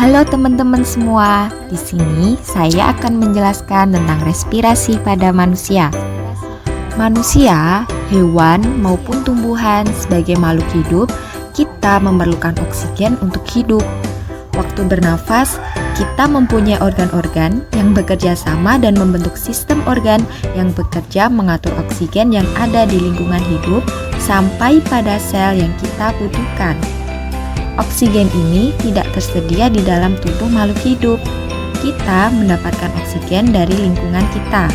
Halo teman-teman semua, di sini saya akan menjelaskan tentang respirasi pada manusia. Manusia, hewan, maupun tumbuhan sebagai makhluk hidup, kita memerlukan oksigen untuk hidup. Waktu bernafas, kita mempunyai organ-organ yang bekerja sama dan membentuk sistem organ yang bekerja mengatur oksigen yang ada di lingkungan hidup sampai pada sel yang kita butuhkan. Oksigen ini tidak tersedia di dalam tubuh makhluk hidup. Kita mendapatkan oksigen dari lingkungan kita.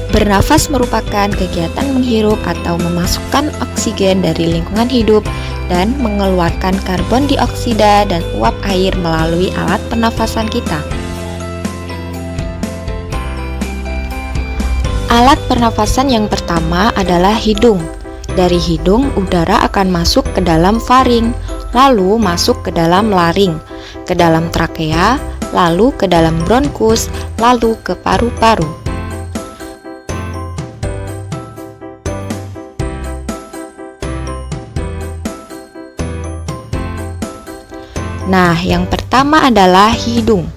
Bernafas merupakan kegiatan menghirup atau memasukkan oksigen dari lingkungan hidup dan mengeluarkan karbon dioksida dan uap air melalui alat pernafasan kita. Alat pernafasan yang pertama adalah hidung. Dari hidung, udara akan masuk ke dalam faring, lalu masuk ke dalam laring, ke dalam trakea, lalu ke dalam bronkus, lalu ke paru-paru. Nah, yang pertama adalah hidung.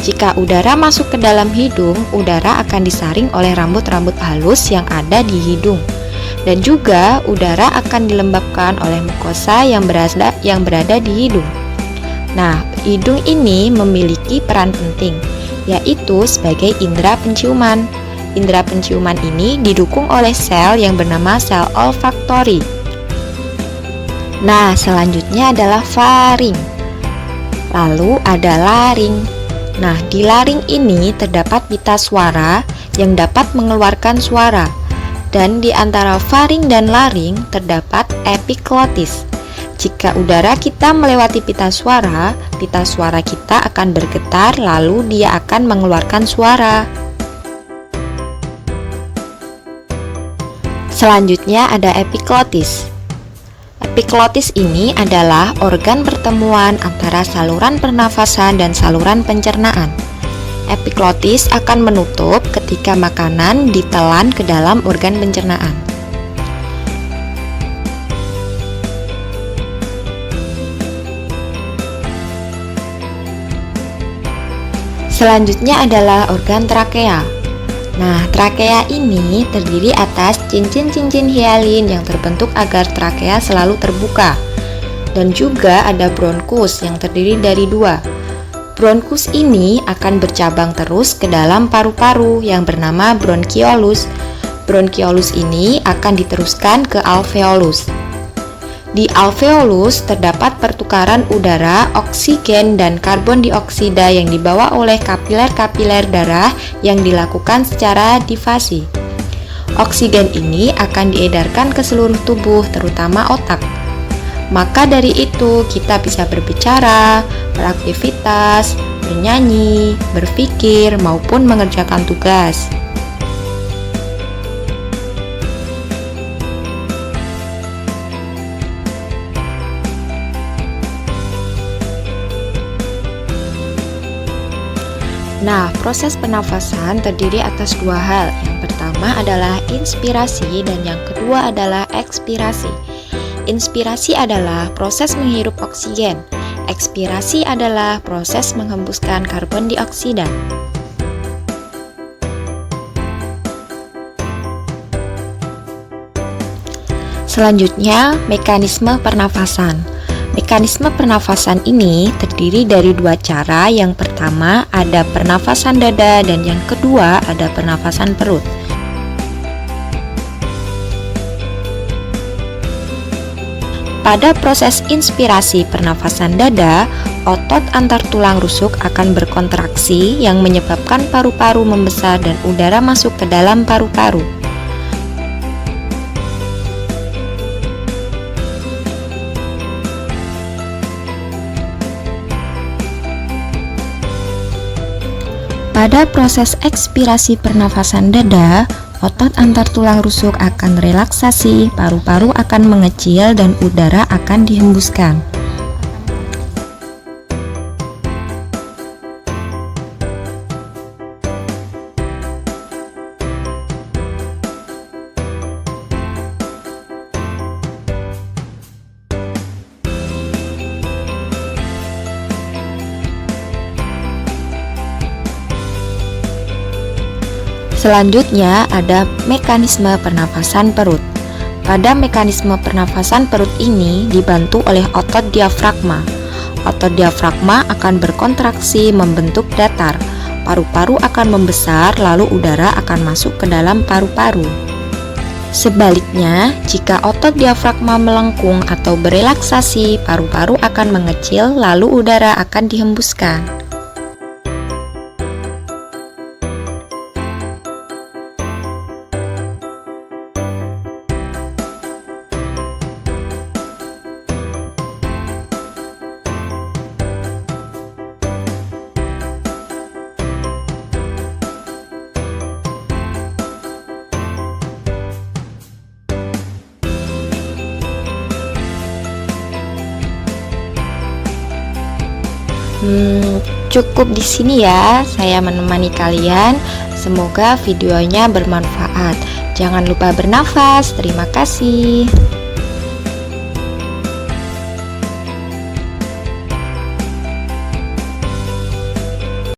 Jika udara masuk ke dalam hidung, udara akan disaring oleh rambut-rambut halus yang ada di hidung. Dan juga udara akan dilembabkan oleh mukosa yang berada di hidung. Nah, hidung ini memiliki peran penting, yaitu sebagai indera penciuman. Indera penciuman ini didukung oleh sel yang bernama sel olfaktori. Nah, selanjutnya adalah faring. Lalu ada laring. Nah, di laring ini terdapat pita suara yang dapat mengeluarkan suara. Dan di antara faring dan laring terdapat epiglotis. Jika udara kita melewati pita suara kita akan bergetar lalu dia akan mengeluarkan suara. Selanjutnya ada epiglotis. Epiglotis ini adalah organ pertemuan antara saluran pernafasan dan saluran pencernaan. Epiglotis akan menutup ketika makanan ditelan ke dalam organ pencernaan. Selanjutnya adalah organ trakea. Nah, trakea ini terdiri atas cincin-cincin hialin yang terbentuk agar trakea selalu terbuka. Dan juga ada bronkus yang terdiri dari dua. Bronkus ini akan bercabang terus ke dalam paru-paru yang bernama bronkiolus. Bronkiolus ini akan diteruskan ke alveolus. Di alveolus terdapat pertukaran udara, oksigen, dan karbon dioksida yang dibawa oleh kapiler-kapiler darah yang dilakukan secara difasi. Oksigen ini akan diedarkan ke seluruh tubuh, terutama otak. Maka dari itu kita bisa berbicara, beraktivitas, bernyanyi, berpikir, maupun mengerjakan tugas. Nah, proses pernafasan terdiri atas dua hal. Yang pertama adalah inspirasi dan yang kedua adalah ekspirasi. Inspirasi adalah proses menghirup oksigen. Ekspirasi adalah proses menghembuskan karbon dioksida. Selanjutnya, mekanisme pernafasan. Mekanisme pernafasan ini terdiri dari dua cara. Yang pertama ada pernafasan dada dan yang kedua ada pernafasan perut. Pada proses inspirasi pernafasan dada, otot antar tulang rusuk akan berkontraksi yang menyebabkan paru-paru membesar dan udara masuk ke dalam paru-paru. Pada proses ekspirasi pernafasan dada, otot antar tulang rusuk akan relaksasi, paru-paru akan mengecil, dan udara akan dihembuskan. Selanjutnya ada mekanisme pernafasan perut. Pada mekanisme pernafasan perut ini dibantu oleh otot diafragma. Otot diafragma akan berkontraksi membentuk datar. Paru-paru akan membesar, lalu udara akan masuk ke dalam paru-paru. Sebaliknya, jika otot diafragma melengkung atau berelaksasi, paru-paru akan mengecil, lalu udara akan dihembuskan. Cukup di sini ya, saya menemani kalian. Semoga videonya bermanfaat. Jangan lupa bernafas. Terima kasih.